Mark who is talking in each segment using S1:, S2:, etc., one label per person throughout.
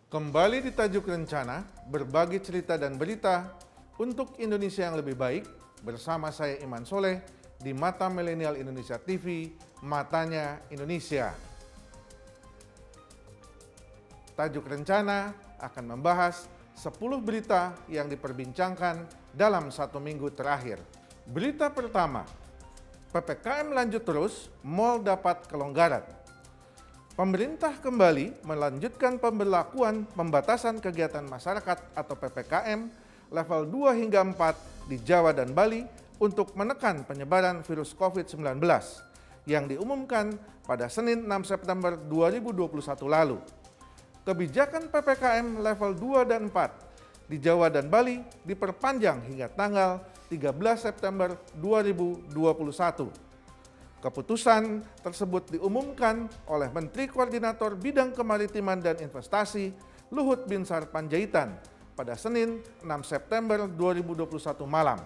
S1: Kembali di Tajuk Rencana, berbagi cerita dan berita untuk Indonesia yang lebih baik bersama saya Iman Soleh di Mata Milenial Indonesia TV, Matanya Indonesia. Tajuk Rencana akan membahas 10 berita yang diperbincangkan dalam 1 minggu terakhir. Berita pertama, PPKM lanjut terus, mal dapat kelonggaran. Pemerintah kembali melanjutkan pemberlakuan pembatasan kegiatan masyarakat atau PPKM level 2 hingga 4 di Jawa dan Bali untuk menekan penyebaran virus COVID-19 yang diumumkan pada Senin 6 September 2021 lalu. Kebijakan PPKM level 2 dan 4 di Jawa dan Bali diperpanjang hingga tanggal 13 September 2021. Keputusan tersebut diumumkan oleh Menteri Koordinator Bidang Kemaritiman dan Investasi Luhut Binsar Panjaitan pada Senin 6 September 2021 malam.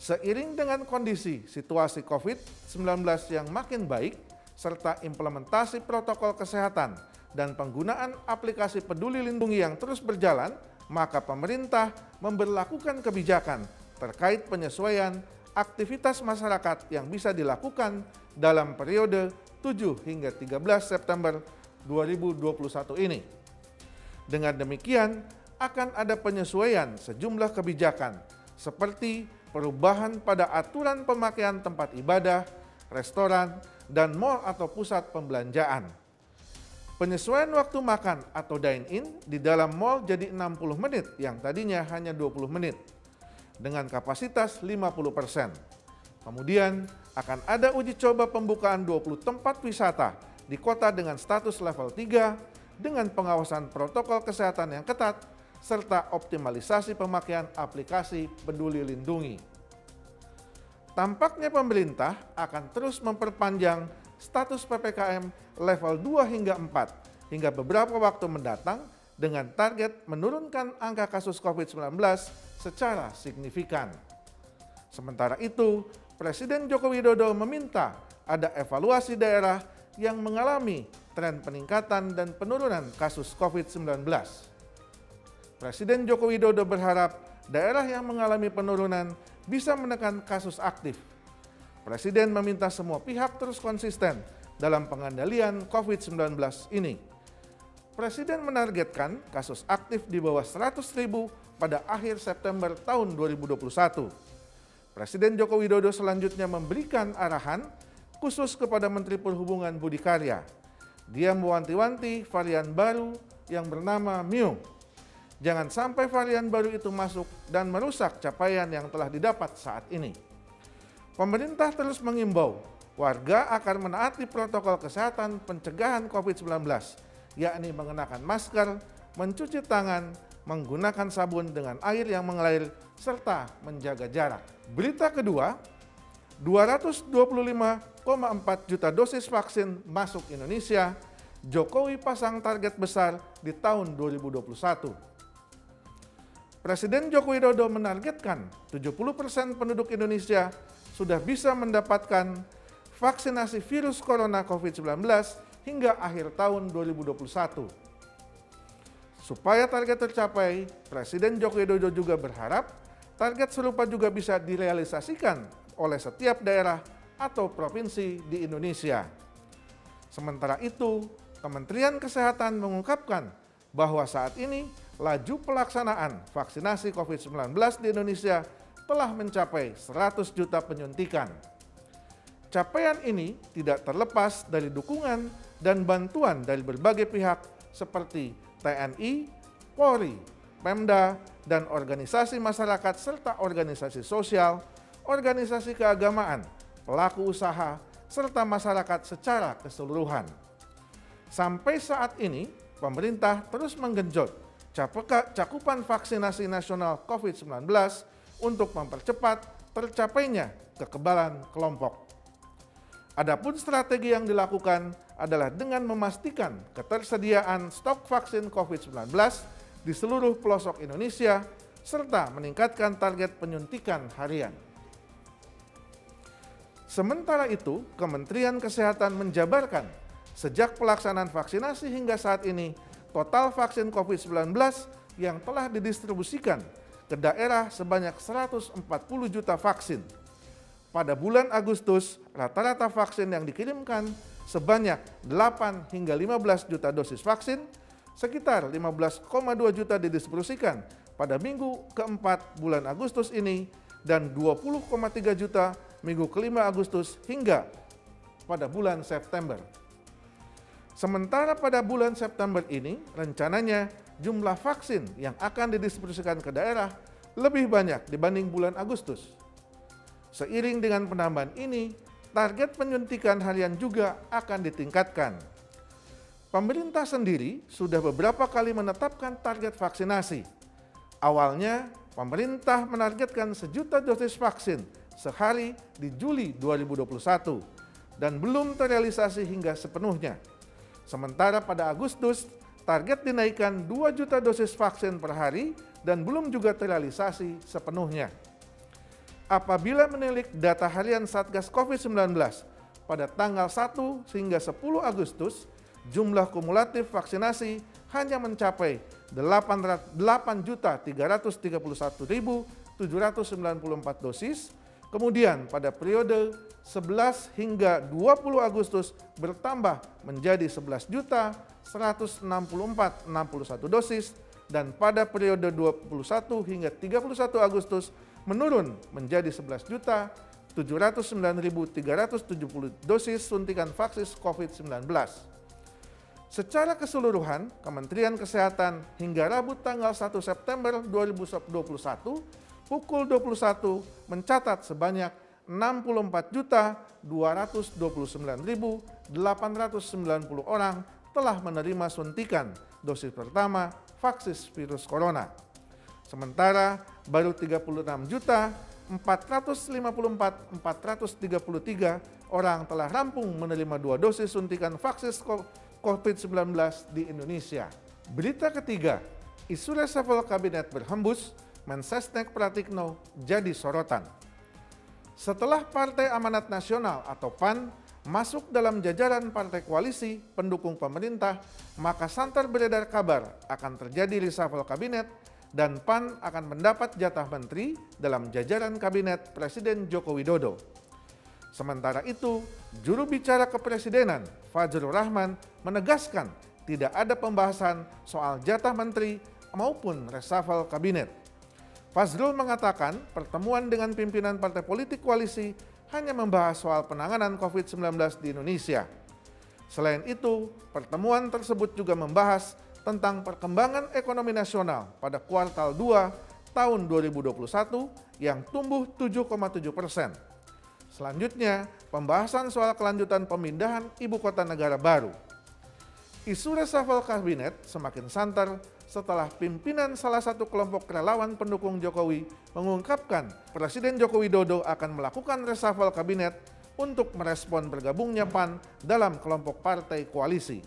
S1: Seiring dengan kondisi situasi COVID-19 yang makin baik, serta implementasi protokol kesehatan dan penggunaan aplikasi Peduli Lindungi yang terus berjalan, maka pemerintah memberlakukan kebijakan terkait penyesuaian aktivitas masyarakat yang bisa dilakukan dalam periode 7 hingga 13 September 2021 ini. Dengan demikian, akan ada penyesuaian sejumlah kebijakan seperti perubahan pada aturan pemakaian tempat ibadah, restoran, dan mal atau pusat pembelanjaan. Penyesuaian waktu makan atau dine-in di dalam mal jadi 60 menit yang tadinya hanya 20 menit. Dengan kapasitas 50%. Kemudian akan ada uji coba pembukaan 20 tempat wisata di kota dengan status level 3 dengan pengawasan protokol kesehatan yang ketat serta optimalisasi pemakaian aplikasi Peduli Lindungi. Tampaknya pemerintah akan terus memperpanjang status PPKM level 2 hingga 4 hingga beberapa waktu mendatang dengan target menurunkan angka kasus COVID-19 secara signifikan. Sementara itu, Presiden Joko Widodo meminta ada evaluasi daerah yang mengalami tren peningkatan dan penurunan kasus COVID-19. Presiden Joko Widodo berharap daerah yang mengalami penurunan bisa menekan kasus aktif. Presiden meminta semua pihak terus konsisten dalam pengendalian COVID-19 ini. Presiden menargetkan kasus aktif di bawah 100.000 pada akhir September tahun 2021. Presiden Joko Widodo selanjutnya memberikan arahan khusus kepada Menteri Perhubungan Budi Karya. Dia mewanti-wanti varian baru yang bernama Mu. Jangan sampai varian baru itu masuk dan merusak capaian yang telah didapat saat ini. Pemerintah terus mengimbau warga agar menaati protokol kesehatan pencegahan COVID-19, yakni mengenakan masker, mencuci tangan, menggunakan sabun dengan air yang mengalir, serta menjaga jarak. Berita kedua, 225,4 juta dosis vaksin masuk Indonesia, Jokowi pasang target besar di tahun 2021. Presiden Joko Widodo menargetkan 70% penduduk Indonesia sudah bisa mendapatkan vaksinasi virus corona COVID-19 hingga akhir tahun 2021. Supaya target tercapai, Presiden Joko Widodo juga berharap target serupa juga bisa direalisasikan oleh setiap daerah atau provinsi di Indonesia. Sementara itu, Kementerian Kesehatan mengungkapkan bahwa saat ini laju pelaksanaan vaksinasi COVID-19 di Indonesia telah mencapai 100 juta penyuntikan. Capaian ini tidak terlepas dari dukungan dan bantuan dari berbagai pihak seperti TNI, Polri, Pemda, dan organisasi masyarakat serta organisasi sosial, organisasi keagamaan, pelaku usaha, serta masyarakat secara keseluruhan. Sampai saat ini, pemerintah terus menggenjot cakupan vaksinasi nasional COVID-19 untuk mempercepat tercapainya kekebalan kelompok. Adapun strategi yang dilakukan adalah dengan memastikan ketersediaan stok vaksin COVID-19 di seluruh pelosok Indonesia serta meningkatkan target penyuntikan harian. Sementara itu, Kementerian Kesehatan menjabarkan sejak pelaksanaan vaksinasi hingga saat ini, total vaksin COVID-19 yang telah didistribusikan ke daerah sebanyak 140 juta vaksin. Pada bulan Agustus, rata-rata vaksin yang dikirimkan sebanyak 8 hingga 15 juta dosis vaksin, sekitar 15,2 juta didistribusikan pada minggu keempat bulan Agustus ini dan 20,3 juta minggu kelima Agustus hingga pada bulan September. Sementara pada bulan September ini, rencananya jumlah vaksin yang akan didistribusikan ke daerah lebih banyak dibanding bulan Agustus. Seiring dengan penambahan ini, target penyuntikan harian juga akan ditingkatkan. Pemerintah sendiri sudah beberapa kali menetapkan target vaksinasi. Awalnya, pemerintah menargetkan 1 juta dosis vaksin sehari di Juli 2021 dan belum terrealisasi hingga sepenuhnya. Sementara pada Agustus, target dinaikkan 2 juta dosis vaksin per hari dan belum juga terrealisasi sepenuhnya. Apabila menilik data harian Satgas COVID-19 pada tanggal 1 hingga 10 Agustus, jumlah kumulatif vaksinasi hanya mencapai 8.331.794 dosis. Kemudian pada periode 11 hingga 20 Agustus bertambah menjadi 11.164.061 dosis dan pada periode 21 hingga 31 Agustus menurun menjadi 11.709.370 dosis suntikan vaksin COVID-19. Secara keseluruhan, Kementerian Kesehatan hingga Rabu tanggal 1 September 2021 pukul 21 mencatat sebanyak 64.229.890 orang telah menerima suntikan dosis pertama vaksin virus corona. Sementara baru 36.454.433 orang telah rampung menerima 2 dosis suntikan vaksin COVID-19 di Indonesia. Berita ketiga, isu reshuffle kabinet berhembus, Mensesnek Pratikno jadi sorotan. Setelah Partai Amanat Nasional atau PAN masuk dalam jajaran partai koalisi pendukung pemerintah, maka santer beredar kabar akan terjadi reshuffle kabinet dan PAN akan mendapat jatah menteri dalam jajaran kabinet Presiden Joko Widodo. Sementara itu, juru bicara kepresidenan Fajrul Rahman menegaskan tidak ada pembahasan soal jatah menteri maupun reshuffle kabinet. Fajrul mengatakan pertemuan dengan pimpinan partai politik koalisi hanya membahas soal penanganan COVID-19 di Indonesia. Selain itu, pertemuan tersebut juga membahas tentang perkembangan ekonomi nasional pada kuartal 2 tahun 2021 yang tumbuh 7,7%. Selanjutnya, pembahasan soal kelanjutan pemindahan ibu kota negara baru. Isu reshuffle kabinet semakin santer setelah pimpinan salah satu kelompok relawan pendukung Jokowi mengungkapkan Presiden Joko Widodo akan melakukan reshuffle kabinet untuk merespon bergabungnya PAN dalam kelompok partai koalisi.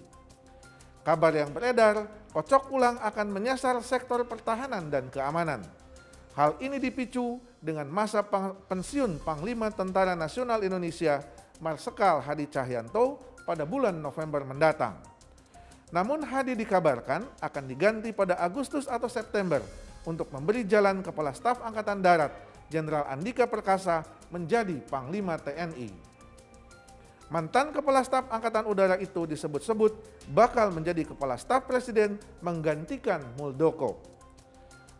S1: Kabar yang beredar, kocok ulang akan menyasar sektor pertahanan dan keamanan. Hal ini dipicu dengan masa pensiun Panglima Tentara Nasional Indonesia Marsikal Hadi Cahyanto pada bulan November mendatang. Namun Hadi dikabarkan akan diganti pada Agustus atau September untuk memberi jalan Kepala Staf Angkatan Darat Jenderal Andika Perkasa menjadi Panglima TNI. Mantan Kepala Staf Angkatan Udara itu disebut-sebut bakal menjadi Kepala Staf Presiden menggantikan Muldoko.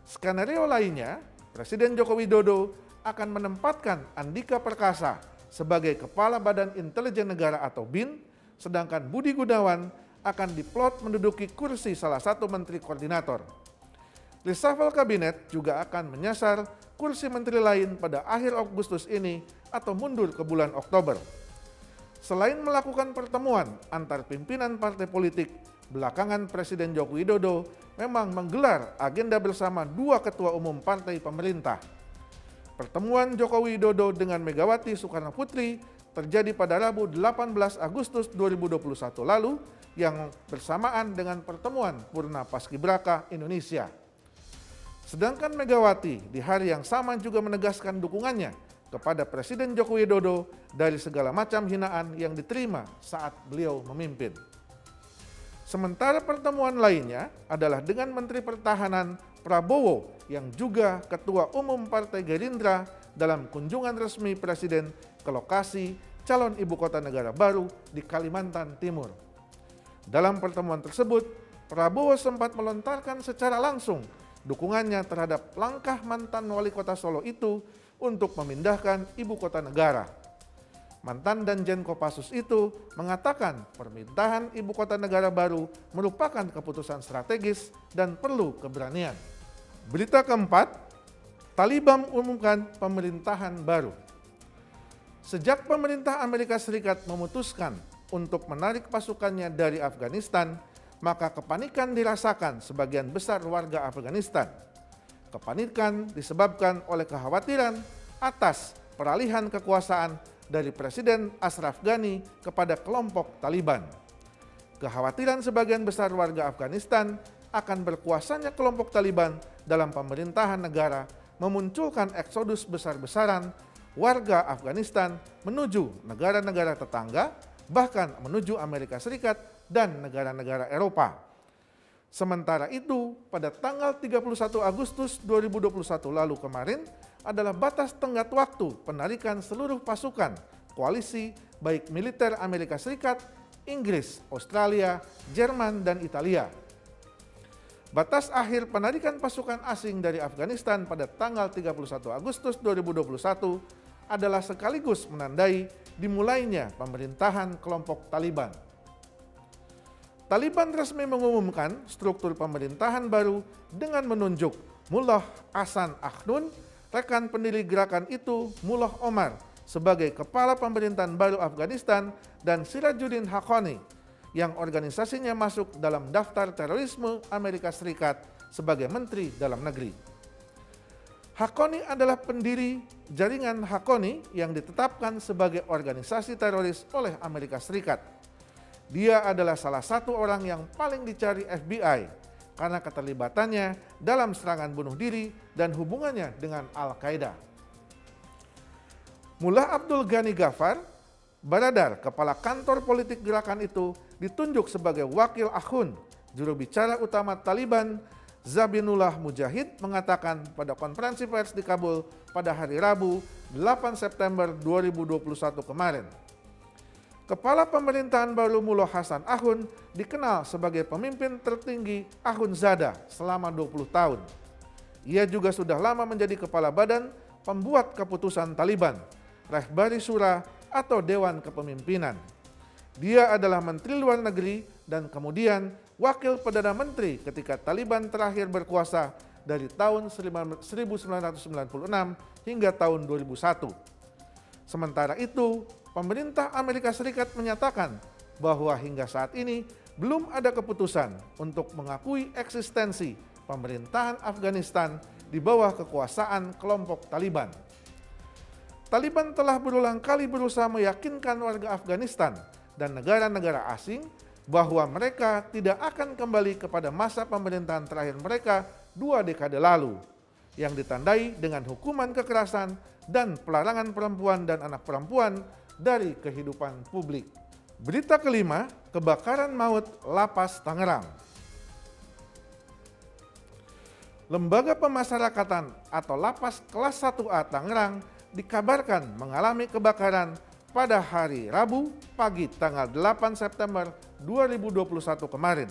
S1: Skenario lainnya, Presiden Joko Widodo akan menempatkan Andika Perkasa sebagai Kepala Badan Intelijen Negara atau BIN, sedangkan Budi Gunawan akan diplot menduduki kursi salah satu menteri koordinator. Reshuffle kabinet juga akan menyasar kursi menteri lain pada akhir Agustus ini atau mundur ke bulan Oktober. Selain melakukan pertemuan antar pimpinan partai politik, belakangan Presiden Joko Widodo memang menggelar agenda bersama 2 ketua umum partai pemerintah. Pertemuan Joko Widodo dengan Megawati Soekarno Putri terjadi pada Rabu 18 Agustus 2021 lalu yang bersamaan dengan pertemuan Purna Paskibraka Indonesia. Sedangkan Megawati di hari yang sama juga menegaskan dukungannya kepada Presiden Joko Widodo dari segala macam hinaan yang diterima saat beliau memimpin. Sementara pertemuan lainnya adalah dengan Menteri Pertahanan Prabowo yang juga Ketua Umum Partai Gerindra dalam kunjungan resmi Presiden ke lokasi calon ibu kota negara baru di Kalimantan Timur. Dalam pertemuan tersebut, Prabowo sempat melontarkan secara langsung dukungannya terhadap langkah mantan wali kota Solo itu untuk memindahkan ibu kota negara. Mantan Danjen Kopassus itu mengatakan permintaan ibu kota negara baru merupakan keputusan strategis dan perlu keberanian. Berita keempat, Taliban umumkan pemerintahan baru. Sejak pemerintah Amerika Serikat memutuskan untuk menarik pasukannya dari Afghanistan, maka kepanikan dirasakan sebagian besar warga Afghanistan. Kepanikan disebabkan oleh kekhawatiran atas peralihan kekuasaan dari Presiden Ashraf Ghani kepada kelompok Taliban. Kekhawatiran sebagian besar warga Afghanistan akan berkuasanya kelompok Taliban dalam pemerintahan negara memunculkan eksodus besar-besaran warga Afghanistan menuju negara-negara tetangga, bahkan menuju Amerika Serikat dan negara-negara Eropa. Sementara itu, pada tanggal 31 Agustus 2021 lalu kemarin adalah batas tenggat waktu penarikan seluruh pasukan koalisi baik militer Amerika Serikat, Inggris, Australia, Jerman, dan Italia. Batas akhir penarikan pasukan asing dari Afghanistan pada tanggal 31 Agustus 2021 adalah sekaligus menandai dimulainya pemerintahan kelompok Taliban. Taliban resmi mengumumkan struktur pemerintahan baru dengan menunjuk Mullah Hasan Akhnun, rekan pendiri gerakan itu Mullah Omar, sebagai kepala pemerintahan baru Afghanistan, dan Sirajuddin Haqqani yang organisasinya masuk dalam daftar terorisme Amerika Serikat sebagai Menteri Dalam Negeri. Haqqani adalah pendiri jaringan Haqqani yang ditetapkan sebagai organisasi teroris oleh Amerika Serikat. Dia adalah salah satu orang yang paling dicari FBI karena keterlibatannya dalam serangan bunuh diri dan hubungannya dengan Al-Qaeda. Mullah Abdul Ghani Ghaffar, Baradar, kepala kantor politik gerakan itu, ditunjuk sebagai wakil Akhund. Juru bicara utama Taliban, Zabihullah Mujahid, mengatakan pada konferensi pers di Kabul pada hari Rabu 8 September 2021 kemarin. Kepala pemerintahan baru Mullah Hasan Akhund dikenal sebagai pemimpin tertinggi Akhundzada selama 20 tahun. Ia juga sudah lama menjadi kepala badan pembuat keputusan Taliban, Rehbari Syura atau Dewan Kepemimpinan. Dia adalah Menteri Luar Negeri dan kemudian Wakil Perdana Menteri ketika Taliban terakhir berkuasa dari tahun 1996 hingga tahun 2001. Sementara itu, pemerintah Amerika Serikat menyatakan bahwa hingga saat ini belum ada keputusan untuk mengakui eksistensi pemerintahan Afghanistan di bawah kekuasaan kelompok Taliban. Taliban telah berulang kali berusaha meyakinkan warga Afghanistan dan negara-negara asing bahwa mereka tidak akan kembali kepada masa pemerintahan terakhir mereka 2 dekade lalu, yang ditandai dengan hukuman kekerasan dan pelarangan perempuan dan anak perempuan dari kehidupan publik. Berita kelima, kebakaran maut Lapas Tangerang. Lembaga Pemasyarakatan atau Lapas Kelas 1A Tangerang dikabarkan mengalami kebakaran pada hari Rabu pagi tanggal 8 September 2021 kemarin.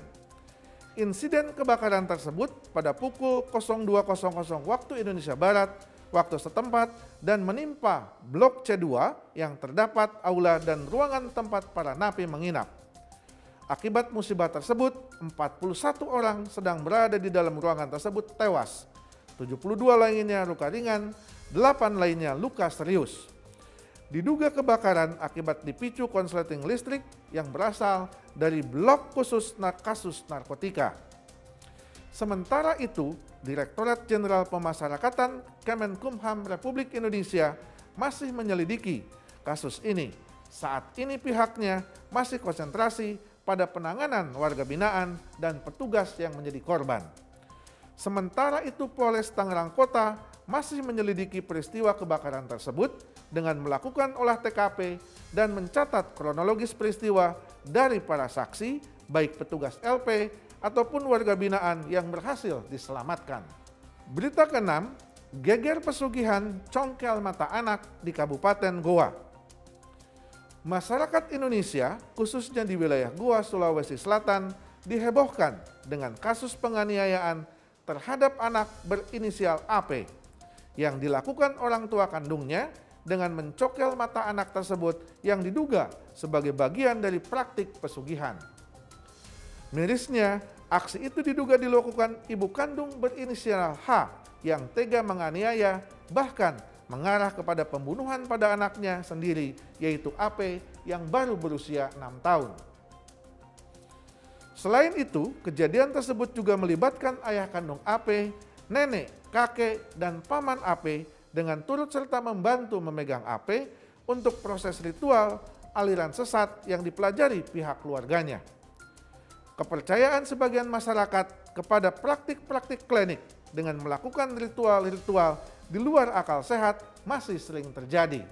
S1: Insiden kebakaran tersebut pada pukul 02.00 waktu Indonesia Barat, waktu setempat, dan menimpa blok C2 yang terdapat aula dan ruangan tempat para napi menginap. Akibat musibah tersebut, 41 orang sedang berada di dalam ruangan tersebut tewas, 72 lainnya luka ringan, 8 lainnya luka serius. Diduga kebakaran akibat dipicu konsleting listrik yang berasal dari blok khusus kasus narkotika. Sementara itu, Direktorat Jenderal Pemasyarakatan Kemenkumham Republik Indonesia masih menyelidiki kasus ini. Saat ini pihaknya masih konsentrasi pada penanganan warga binaan dan petugas yang menjadi korban. Sementara itu, Polres Tangerang Kota masih menyelidiki peristiwa kebakaran tersebut dengan melakukan olah TKP dan mencatat kronologis peristiwa dari para saksi, baik petugas LP ataupun warga binaan yang berhasil diselamatkan. Berita ke-6, geger pesugihan congkel mata anak di Kabupaten Goa. Masyarakat Indonesia, khususnya di wilayah Goa, Sulawesi Selatan, dihebohkan dengan kasus penganiayaan terhadap anak berinisial AP yang dilakukan orang tua kandungnya dengan mencokel mata anak tersebut yang diduga sebagai bagian dari praktik pesugihan. Mirisnya, aksi itu diduga dilakukan ibu kandung berinisial H yang tega menganiaya, bahkan mengarah kepada pembunuhan pada anaknya sendiri, yaitu AP yang baru berusia 6 tahun. Selain itu, kejadian tersebut juga melibatkan ayah kandung AP, nenek, kakek, dan paman AP dengan turut serta membantu memegang AP untuk proses ritual aliran sesat yang dipelajari pihak keluarganya. Kepercayaan sebagian masyarakat kepada praktik-praktik klinik dengan melakukan ritual-ritual di luar akal sehat masih sering terjadi.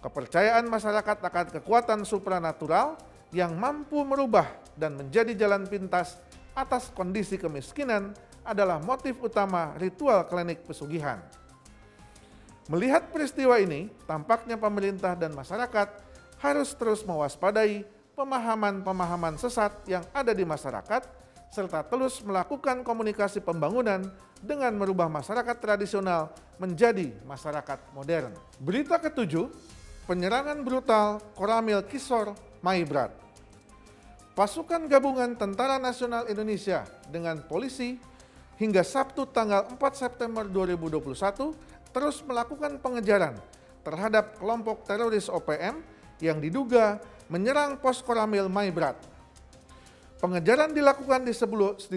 S1: Kepercayaan masyarakat akan kekuatan supranatural yang mampu merubah dan menjadi jalan pintas atas kondisi kemiskinan adalah motif utama ritual klinik pesugihan. Melihat peristiwa ini, tampaknya pemerintah dan masyarakat harus terus mewaspadai pemahaman-pemahaman sesat yang ada di masyarakat, serta terus melakukan komunikasi pembangunan dengan merubah masyarakat tradisional menjadi masyarakat modern. Berita ke-7, penyerangan brutal Koramil Kisor Maibrat. Pasukan gabungan Tentara Nasional Indonesia dengan polisi hingga Sabtu tanggal 4 September 2021 terus melakukan pengejaran terhadap kelompok teroris OPM yang diduga menyerang pos Koramil Maibrat. Pengejaran dilakukan di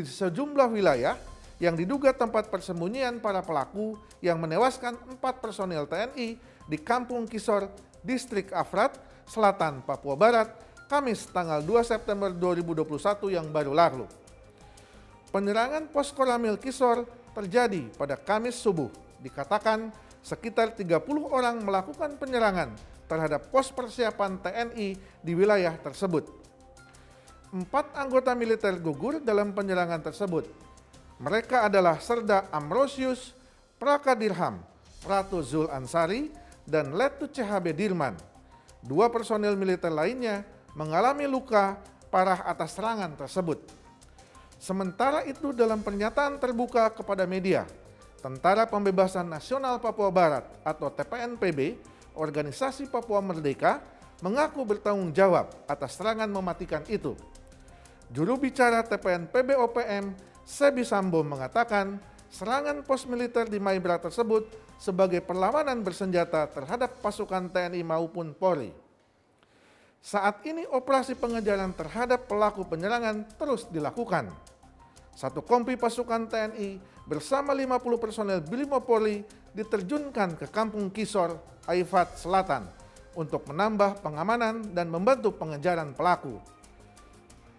S1: sejumlah wilayah yang diduga tempat persembunyian para pelaku yang menewaskan 4 personil TNI di Kampung Kisor, Distrik Afrat, Selatan, Papua Barat, Kamis tanggal 2 September 2021 yang baru lalu. Penyerangan pos Koramil Kisor terjadi pada Kamis subuh. Dikatakan sekitar 30 orang melakukan penyerangan terhadap pos persiapan TNI di wilayah tersebut. 4 anggota militer gugur dalam penyerangan tersebut. Mereka adalah Serda Ambrosius Prakadirham, Ratu Zul Ansari, dan Letu CHB Dirman. 2 personil militer lainnya mengalami luka parah atas serangan tersebut. Sementara itu, dalam pernyataan terbuka kepada media, Tentara Pembebasan Nasional Papua Barat atau TPNPB, Organisasi Papua Merdeka, mengaku bertanggung jawab atas serangan mematikan itu. Juru bicara TPNPB OPM, Sebi Sambo, mengatakan serangan pos militer di Maibrat tersebut sebagai perlawanan bersenjata terhadap pasukan TNI maupun Polri. Saat ini operasi pengejaran terhadap pelaku penyerangan terus dilakukan. 1 kompi pasukan TNI bersama 50 personel Brimopolri diterjunkan ke Kampung Kisor, Aifat Selatan untuk menambah pengamanan dan membantu pengejaran pelaku.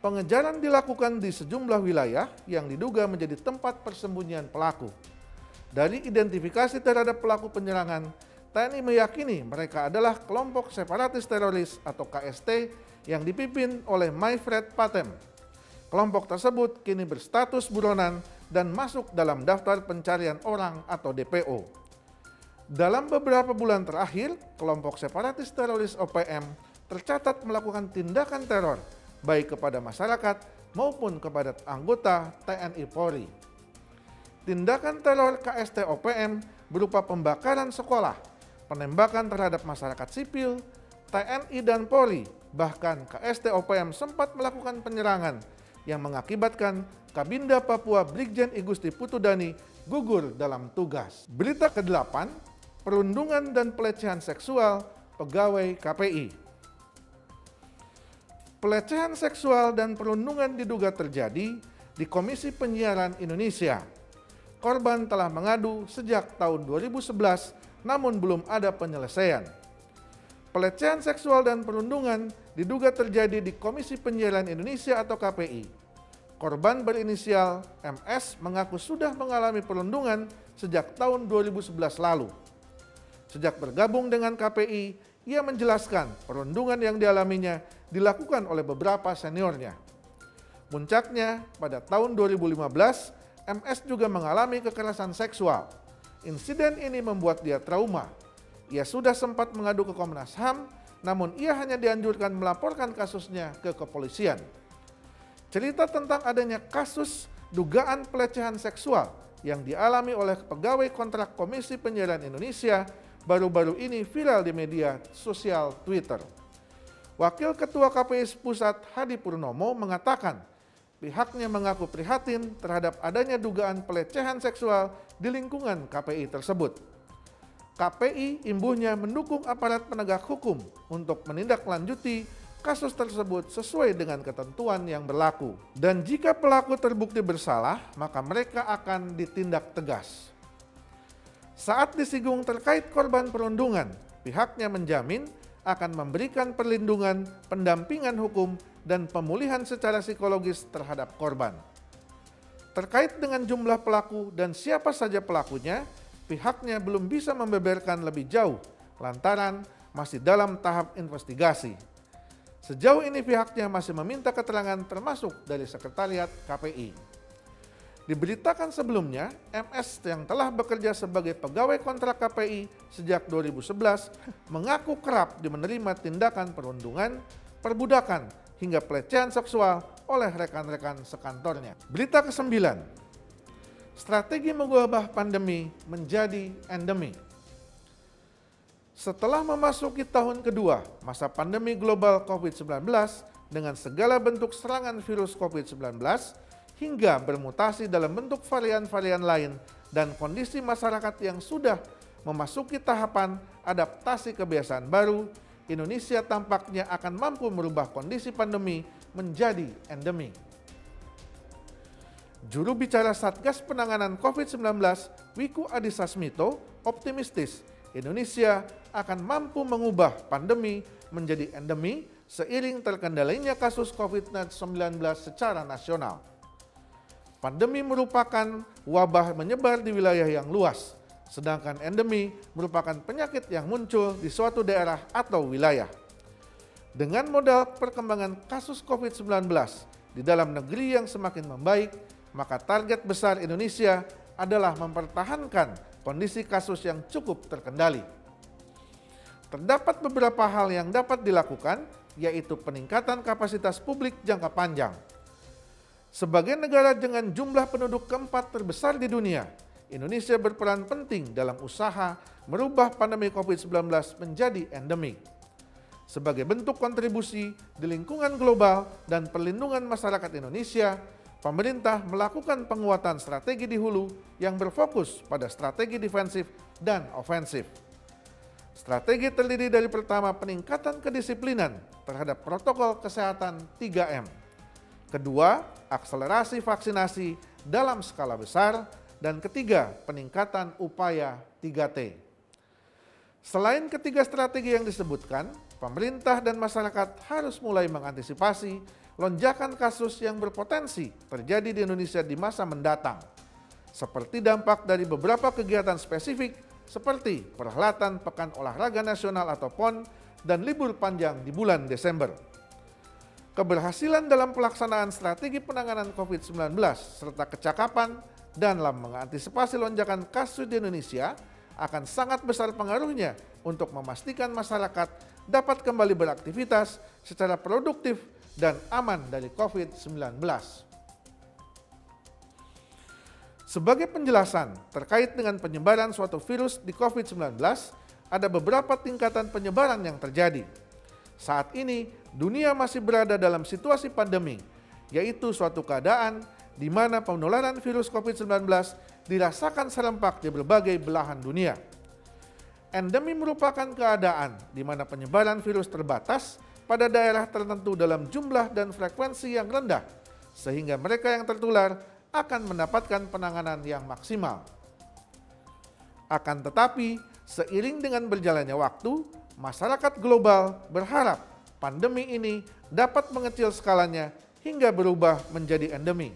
S1: Pengejaran dilakukan di sejumlah wilayah yang diduga menjadi tempat persembunyian pelaku. Dari identifikasi terhadap pelaku penyerangan, TNI meyakini mereka adalah kelompok separatis teroris atau KST yang dipimpin oleh Maifred Patem. Kelompok tersebut kini berstatus buronan dan masuk dalam daftar pencarian orang atau DPO. Dalam beberapa bulan terakhir, kelompok separatis teroris OPM tercatat melakukan tindakan teror baik kepada masyarakat maupun kepada anggota TNI Polri. Tindakan teror KST OPM berupa pembakaran sekolah, penembakan terhadap masyarakat sipil, TNI dan Polri, bahkan KST OPM sempat melakukan penyerangan yang mengakibatkan Kabinda Papua Brigjen I Gusti Putudani gugur dalam tugas. Berita ke-8, perundungan dan pelecehan seksual pegawai KPI. Pelecehan seksual dan perundungan diduga terjadi di Komisi Penyiaran Indonesia. Korban telah mengadu sejak tahun 2011, namun belum ada penyelesaian. Pelecehan seksual dan perundungan diduga terjadi di Komisi Penyiaran Indonesia atau KPI. Korban berinisial MS mengaku sudah mengalami perundungan sejak tahun 2011 lalu. Sejak bergabung dengan KPI, ia menjelaskan perundungan yang dialaminya dilakukan oleh beberapa seniornya. Puncaknya, pada tahun 2015, MS juga mengalami kekerasan seksual. Insiden ini membuat dia trauma. Ia sudah sempat mengadu ke Komnas HAM, namun ia hanya dianjurkan melaporkan kasusnya ke kepolisian. Cerita tentang adanya kasus dugaan pelecehan seksual yang dialami oleh pegawai kontrak Komisi Penyiaran Indonesia baru-baru ini viral di media sosial Twitter. Wakil Ketua KPI Pusat Hadi Purnomo mengatakan pihaknya mengaku prihatin terhadap adanya dugaan pelecehan seksual di lingkungan KPI tersebut. KPI imbuhnya mendukung aparat penegak hukum untuk menindaklanjuti kasus tersebut sesuai dengan ketentuan yang berlaku. Dan jika pelaku terbukti bersalah, maka mereka akan ditindak tegas. Saat disinggung terkait korban perundungan, pihaknya menjamin akan memberikan perlindungan, pendampingan hukum, dan pemulihan secara psikologis terhadap korban. Terkait dengan jumlah pelaku dan siapa saja pelakunya, pihaknya belum bisa membeberkan lebih jauh lantaran masih dalam tahap investigasi. Sejauh ini pihaknya masih meminta keterangan termasuk dari Sekretariat KPI. Diberitakan sebelumnya, MS yang telah bekerja sebagai pegawai kontrak KPI sejak 2011 mengaku kerap menerima tindakan perundungan, perbudakan, hingga pelecehan seksual oleh rekan-rekan sekantornya. Berita ke-9, strategi mengubah pandemi menjadi endemi. Setelah memasuki tahun kedua masa pandemi global COVID-19 dengan segala bentuk serangan virus COVID-19 hingga bermutasi dalam bentuk varian-varian lain dan kondisi masyarakat yang sudah memasuki tahapan adaptasi kebiasaan baru, Indonesia tampaknya akan mampu merubah kondisi pandemi menjadi endemi. Juru bicara Satgas Penanganan COVID-19, Wiku Adhisa Smito, optimistis Indonesia akan mampu mengubah pandemi menjadi endemi seiring terkendalinya kasus COVID-19 secara nasional. Pandemi merupakan wabah menyebar di wilayah yang luas, sedangkan endemi merupakan penyakit yang muncul di suatu daerah atau wilayah. Dengan modal perkembangan kasus COVID-19 di dalam negeri yang semakin membaik, maka target besar Indonesia adalah mempertahankan kondisi kasus yang cukup terkendali. Terdapat beberapa hal yang dapat dilakukan, yaitu peningkatan kapasitas publik jangka panjang. Sebagai negara dengan jumlah penduduk keempat terbesar di dunia, Indonesia berperan penting dalam usaha merubah pandemi COVID-19 menjadi endemi. Sebagai bentuk kontribusi di lingkungan global dan perlindungan masyarakat Indonesia, pemerintah melakukan penguatan strategi di hulu yang berfokus pada strategi defensif dan ofensif. Strategi terdiri dari pertama peningkatan kedisiplinan terhadap protokol kesehatan 3M. Kedua, akselerasi vaksinasi dalam skala besar. Dan ketiga, peningkatan upaya 3T. Selain ketiga strategi yang disebutkan, pemerintah dan masyarakat harus mulai mengantisipasi lonjakan kasus yang berpotensi terjadi di Indonesia di masa mendatang, seperti dampak dari beberapa kegiatan spesifik seperti perhelatan Pekan Olahraga Nasional atau PON dan libur panjang di bulan Desember. Keberhasilan dalam pelaksanaan strategi penanganan COVID-19 serta kecakapan dalam mengantisipasi lonjakan kasus di Indonesia akan sangat besar pengaruhnya untuk memastikan masyarakat dapat kembali beraktivitas secara produktif dan aman dari COVID-19. Sebagai penjelasan terkait dengan penyebaran suatu virus di COVID-19, ada beberapa tingkatan penyebaran yang terjadi. Saat ini, dunia masih berada dalam situasi pandemi, yaitu suatu keadaan di mana penularan virus COVID-19 dirasakan serempak di berbagai belahan dunia. Endemi merupakan keadaan di mana penyebaran virus terbatas pada daerah tertentu dalam jumlah dan frekuensi yang rendah, sehingga mereka yang tertular akan mendapatkan penanganan yang maksimal. Akan tetapi, seiring dengan berjalannya waktu, masyarakat global berharap pandemi ini dapat mengecil skalanya hingga berubah menjadi endemi.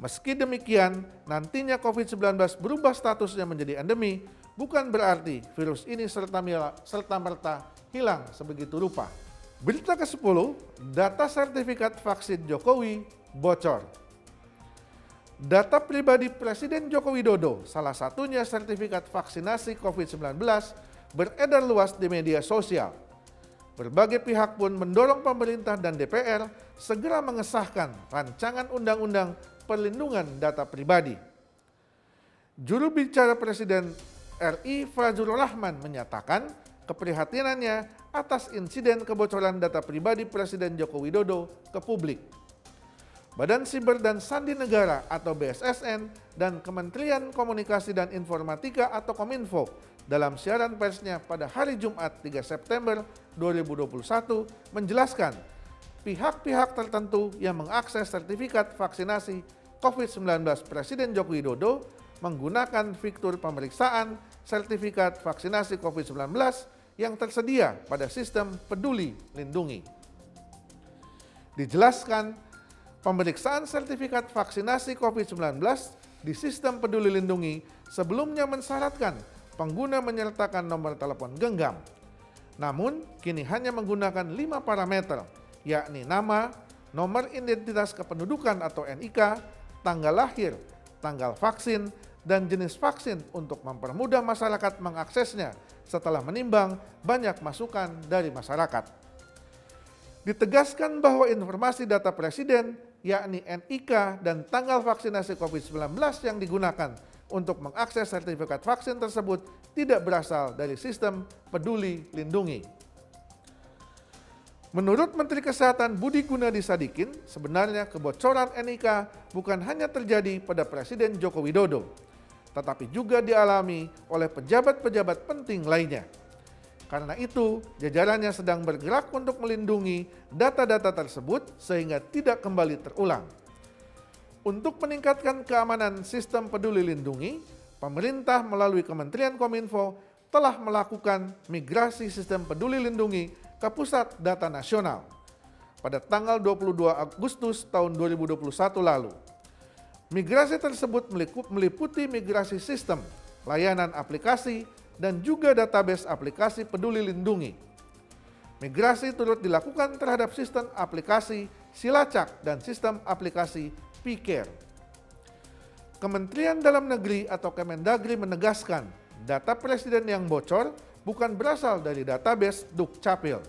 S1: Meski demikian, nantinya COVID-19 berubah statusnya menjadi endemi, bukan berarti virus ini serta-merta hilang sebegitu rupa. Berita ke-10, data sertifikat vaksin Jokowi bocor. Data pribadi Presiden Joko Widodo, salah satunya sertifikat vaksinasi COVID-19, beredar luas di media sosial. Berbagai pihak pun mendorong pemerintah dan DPR segera mengesahkan rancangan undang-undang perlindungan data pribadi. Juru bicara Presiden RI Fazlur Rahman menyatakan keprihatinannya atas insiden kebocoran data pribadi Presiden Joko Widodo ke publik. Badan Siber dan Sandi Negara atau BSSN dan Kementerian Komunikasi dan Informatika atau Kominfo dalam siaran persnya pada hari Jumat 3 September 2021 menjelaskan pihak-pihak tertentu yang mengakses sertifikat vaksinasi COVID-19 Presiden Joko Widodo menggunakan fitur pemeriksaan sertifikat vaksinasi COVID-19 yang tersedia pada sistem Peduli Lindungi. Dijelaskan, pemeriksaan sertifikat vaksinasi COVID-19 di sistem Peduli Lindungi sebelumnya mensyaratkan pengguna menyertakan nomor telepon genggam. Namun, kini hanya menggunakan 5 parameter, yakni nama, nomor identitas kependudukan atau NIK, tanggal lahir, tanggal vaksin, dan jenis vaksin untuk mempermudah masyarakat mengaksesnya setelah menimbang banyak masukan dari masyarakat. Ditegaskan bahwa informasi data Presiden, yakni NIK dan tanggal vaksinasi COVID-19 yang digunakan untuk mengakses sertifikat vaksin tersebut tidak berasal dari sistem Peduli Lindungi. Menurut Menteri Kesehatan Budi Gunadi Sadikin, sebenarnya kebocoran NIK bukan hanya terjadi pada Presiden Joko Widodo, tetapi juga dialami oleh pejabat-pejabat penting lainnya. Karena itu, jajarannya sedang bergerak untuk melindungi data-data tersebut sehingga tidak kembali terulang. Untuk meningkatkan keamanan sistem Peduli Lindungi, pemerintah melalui Kementerian Kominfo telah melakukan migrasi sistem Peduli Lindungi ke Pusat Data Nasional pada tanggal 22 Agustus tahun 2021 lalu. Migrasi tersebut meliputi migrasi sistem, layanan aplikasi, dan juga database aplikasi Peduli Lindungi. Migrasi turut dilakukan terhadap sistem aplikasi Silacak dan sistem aplikasi P-Care. Kementerian Dalam Negeri atau Kemendagri menegaskan data Presiden yang bocor bukan berasal dari database Dukcapil.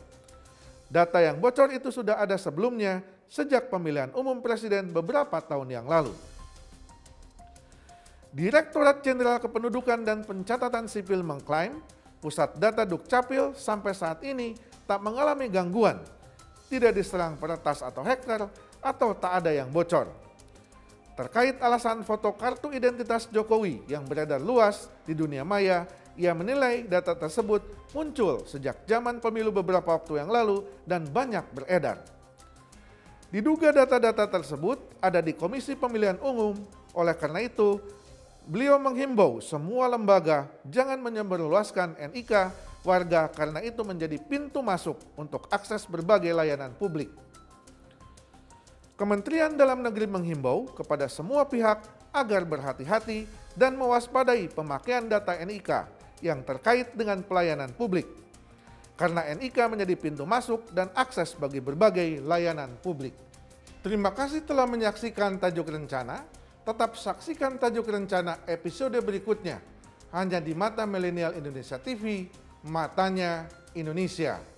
S1: Data yang bocor itu sudah ada sebelumnya sejak pemilihan umum Presiden beberapa tahun yang lalu. Direktorat Jenderal Kependudukan dan Pencatatan Sipil mengklaim pusat data Dukcapil sampai saat ini tak mengalami gangguan, tidak diserang peretas atau hacker, atau tak ada yang bocor. Terkait alasan foto kartu identitas Jokowi yang beredar luas di dunia maya, ia menilai data tersebut muncul sejak zaman pemilu beberapa waktu yang lalu dan banyak beredar. Diduga data-data tersebut ada di Komisi Pemilihan Umum, oleh karena itu, beliau menghimbau semua lembaga jangan menyebarluaskan NIK warga karena itu menjadi pintu masuk untuk akses berbagai layanan publik. Kementerian Dalam Negeri menghimbau kepada semua pihak agar berhati-hati dan mewaspadai pemakaian data NIK yang terkait dengan pelayanan publik. Karena NIK menjadi pintu masuk dan akses bagi berbagai layanan publik. Terima kasih telah menyaksikan Tajuk Rencana. Tetap saksikan Tajuk Rencana episode berikutnya hanya di Mata Milenial Indonesia TV, Matanya Indonesia.